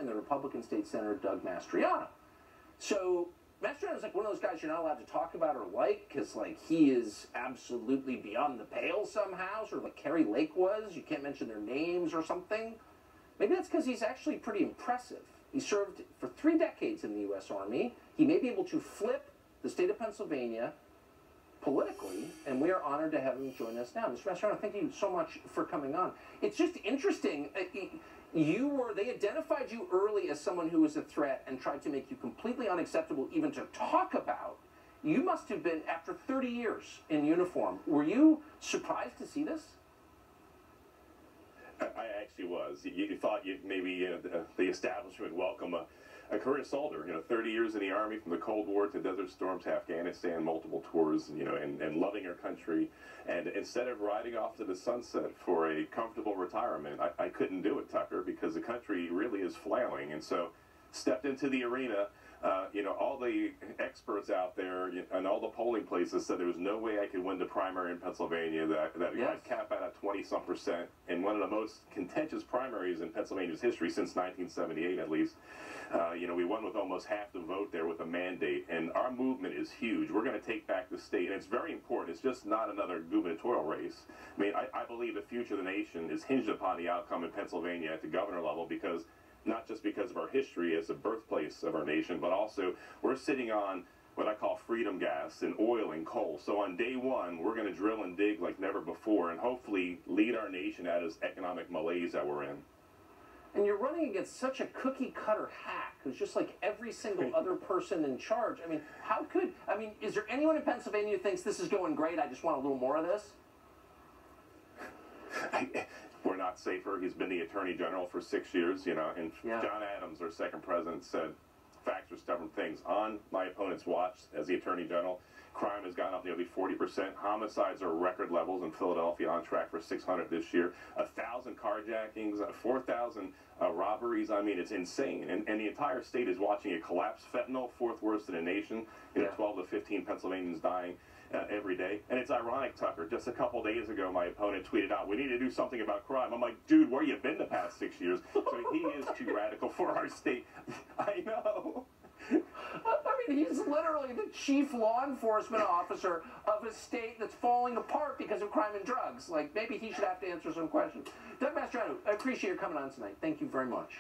and the Republican State Senator Doug Mastriano. So Mastriano's like one of those guys you're not allowed to talk about or like, because like he is absolutely beyond the pale somehow, sort of like Kerry Lake was. You can't mention their names or something. Maybe that's because he's actually pretty impressive. He served for 3 decades in the U.S. Army. He may be able to flip the state of Pennsylvania politically, and we are honored to have him join us now. Mr. Mastriano, thank you so much for coming on. It's just interesting. They identified you early as someone who was a threat and tried to make you completely unacceptable even to talk about. You must have been, after 30 years in uniform, were you surprised to see this? I actually was. You thought maybe the establishment would welcome a career soldier. 30 years in the Army, from the Cold War to Desert Storm to Afghanistan, multiple tours, and loving our country. And instead of riding off to the sunset for a comfortable retirement, I couldn't do it, Tucker, because the country really is flailing. And so stepped into the arena. All the experts out there and all the polling places said there was no way I could win the primary in Pennsylvania, that yes. I'd cap out at 20-some% in one of the most contentious primaries in Pennsylvania's history since 1978, at least. We won with almost half the vote there with a mandate, and our movement is huge. We're going to take back the state, and it's very important. It's just not another gubernatorial race. I mean, I believe the future of the nation is hinged upon the outcome in Pennsylvania at the governor level, because not just because of our history as the birthplace of our nation, but also we're sitting on what I call freedom gas and oil and coal. So on day one, we're going to drill and dig like never before and hopefully lead our nation out of this economic malaise that we're in. And you're running against such a cookie-cutter hack who's just like every single other person in charge. I mean, is there anyone in Pennsylvania who thinks this is going great, I just want a little more of this? We're not safer. He's been the Attorney General for 6 years, and yeah. John Adams, our second president, said facts are stubborn things. On my opponent's watch as the Attorney General, crime has gone up nearly 40%. Homicides are record levels in Philadelphia, on track for 600 this year. 1,000 carjackings, 4,000 robberies. I mean, it's insane. And the entire state is watching it collapse. Fentanyl, 4th worst in the nation. 12 to 15 Pennsylvanians dying every day. And it's ironic, Tucker, just a couple days ago my opponent tweeted out, we need to do something about crime. I'm like, dude, where you been the past 6 years? So he is too radical for our state. I know. I mean, he's literally the chief law enforcement officer of a state that's falling apart because of crime and drugs. Like, maybe he should have to answer some questions. Doug Mastriano, I appreciate your coming on tonight. Thank you very much.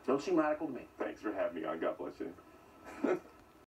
Don't seem radical to me. Thanks for having me on. God bless you.